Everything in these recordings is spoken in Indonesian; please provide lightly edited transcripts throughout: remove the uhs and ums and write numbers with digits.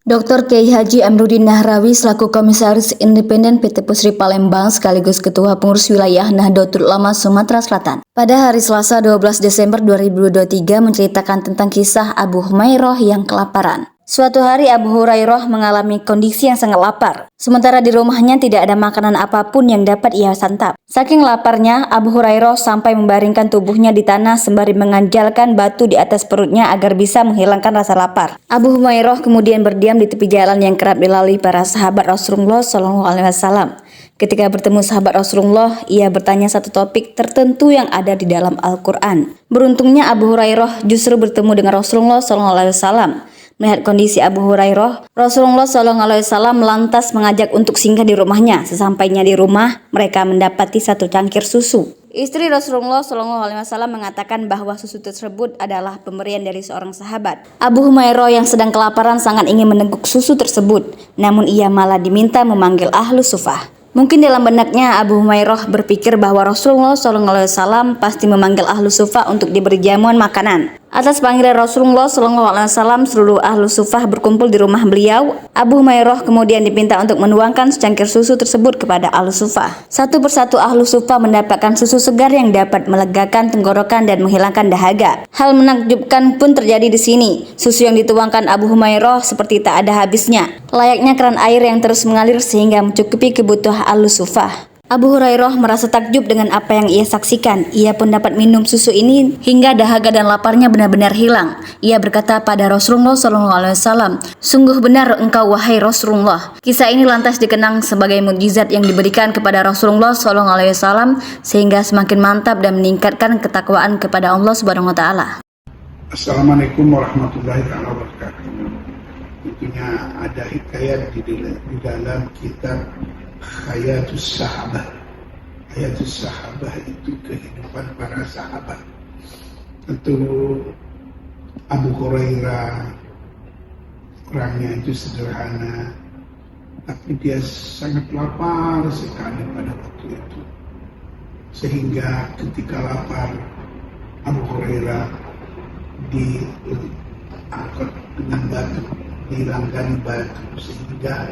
Dr. Kiai Haji Amruddin Nahrawi selaku Komisaris Independen PT Pusri Palembang sekaligus Ketua Pengurus Wilayah Nahdlatul Ulama Sumatera Selatan pada hari Selasa 12 Desember 2023 menceritakan tentang kisah Abu Humairah yang kelaparan. Suatu hari Abu Hurairah mengalami kondisi yang sangat lapar. Sementara di rumahnya tidak ada makanan apapun yang dapat ia santap. Saking laparnya, Abu Hurairah sampai membaringkan tubuhnya di tanah sembari menganjalkan batu di atas perutnya agar bisa menghilangkan rasa lapar. Abu Humairah kemudian berdiam di tepi jalan yang kerap dilalui para sahabat Rasulullah SAW. Ketika bertemu sahabat Rasulullah, ia bertanya satu topik tertentu yang ada di dalam Al-Quran. Beruntungnya Abu Hurairah justru bertemu dengan Rasulullah SAW. Melihat kondisi Abu Hurairah, Rasulullah SAW lantas mengajak untuk singgah di rumahnya. Sesampainya di rumah, mereka mendapati satu cangkir susu. Istri Rasulullah SAW mengatakan bahwa susu tersebut adalah pemberian dari seorang sahabat. Abu Humairah yang sedang kelaparan sangat ingin meneguk susu tersebut, namun ia malah diminta memanggil ahlu sufah. Mungkin dalam benaknya Abu Humairah berpikir bahwa Rasulullah SAW pasti memanggil ahlu sufah untuk diberi jamuan makanan. Atas panggilan Rasulullah SAW, seluruh ahlu sufah berkumpul di rumah beliau. Abu Humairah kemudian dipinta untuk menuangkan secangkir susu tersebut kepada ahlu sufah. Satu persatu ahlu sufah mendapatkan susu segar yang dapat melegakan tenggorokan dan menghilangkan dahaga. Hal menakjubkan pun terjadi di sini. Susu yang dituangkan Abu Humairah seperti tak ada habisnya, layaknya keran air yang terus mengalir sehingga mencukupi kebutuhan ahlu sufah. Abu Hurairah merasa takjub dengan apa yang ia saksikan. Ia pun dapat minum susu ini hingga dahaga dan laparnya benar-benar hilang. Ia berkata pada Rasulullah SAW, "Sungguh benar engkau wahai Rasulullah." Kisah ini lantas dikenang sebagai mukjizat yang diberikan kepada Rasulullah SAW sehingga semakin mantap dan meningkatkan ketakwaan kepada Allah Subhanahu Wa Taala. Assalamualaikum warahmatullahi wabarakatuh. Tentunya ada hikayat di dalam kitab Hayatus Sahabah. Hayatus Sahabah itu kehidupan para sahabat. Tentu Abu Hurairah orangnya itu sederhana, tapi dia sangat lapar sekali pada waktu itu. Sehingga ketika lapar, Abu Hurairah diangkut dengan batu, dilanggani batu, sehingga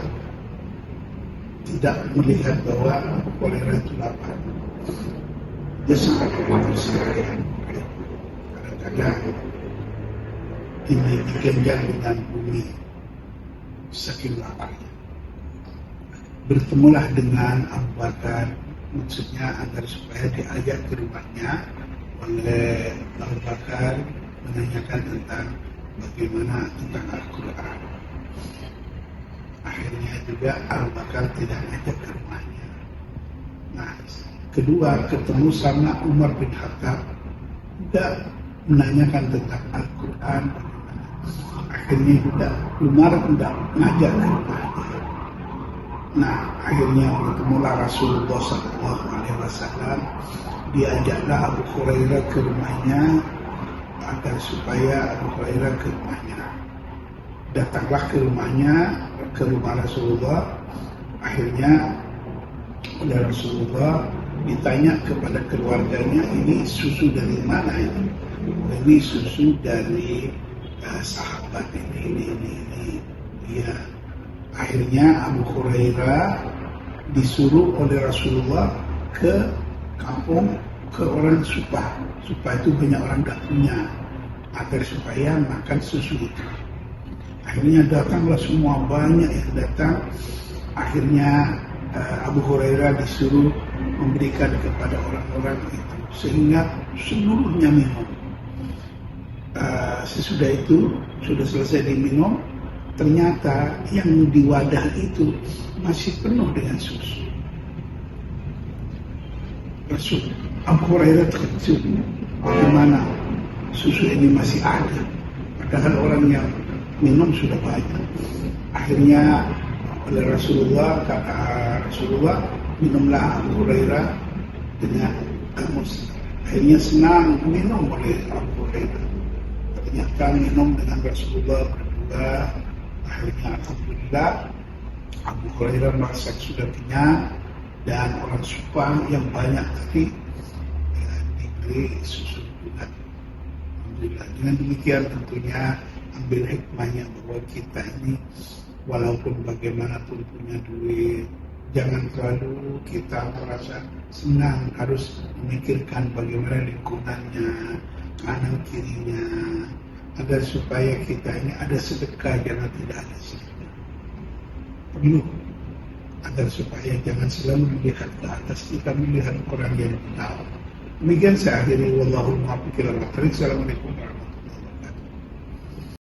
tidak melihat bahwa Abu Hurairah itu lapar. Dia sangat lapar sekali. Kadang-kadang ini digenggam dengan bumi saking laparnya. Bertemulah dengan Abu Bakar, maksudnya agar supaya diajak ke rumahnya oleh Abu Bakar menanyakan tentang bagaimana tentang Al-Quran. Akhirnya juga Abu Bakar tidak ngajak ke rumahnya. Nah, kedua ketemu sama Umar bin Khattab, juga menanyakan tentang Al-Quran. Akhirnya juga Umar tidak ngajak ke rumahnya. Nah, akhirnya bertemulah Rasulullah SAW. Diajaklah Abu Hurairah ke rumahnya agar supaya Abu Hurairah ke rumahnya. Datanglah ke rumahnya, ke rumah Rasulullah. Akhirnya oleh Rasulullah ditanya kepada keluarganya, ini susu dari mana ini? Ini susu dari sahabat ini. Ya. Akhirnya Abu Hurairah disuruh oleh Rasulullah ke kampung, ke orang Supah. Supah itu banyak orang tak punya, agar supaya makan susu itu. Akhirnya datanglah semua, banyak yang datang. Akhirnya Abu Hurairah disuruh memberikan kepada orang-orang itu, sehingga seluruhnya minum. Sesudah itu, sudah selesai diminum, ternyata yang di wadah itu masih penuh dengan susu. Rasul Abu Hurairah terkejut, bagaimana susu ini masih ada, padahal orang yang minum sudah banyak. Akhirnya oleh Rasulullah, kata Rasulullah, minumlah Abu Hurairah dengan kamus. Akhirnya senang minum oleh Abu Hurairah. Ternyata minum dengan Rasulullah berdua. Akhirnya alhamdulillah Abu Hurairah merasa sudah kenyang, dan orang Supah yang banyak tadi diberi susu juga. Alhamdulillah. Dengan demikian tentunya ambil hikmahnya bahwa kita ini walaupun bagaimanapun punya duit, jangan terlalu kita merasa senang, harus memikirkan bagaimana lingkungannya, kanan kirinya, agar supaya kita ini ada sedekah, jangan tidak ada sedekah. Perlu agar supaya jangan selalu melihat ke atas, kita melihat orang yang tahu. Demikian saya akhiri, wallahu muwaffiq ila aqwamit thoriq. Assalamualaikum warahmatullahi wabarakatuh.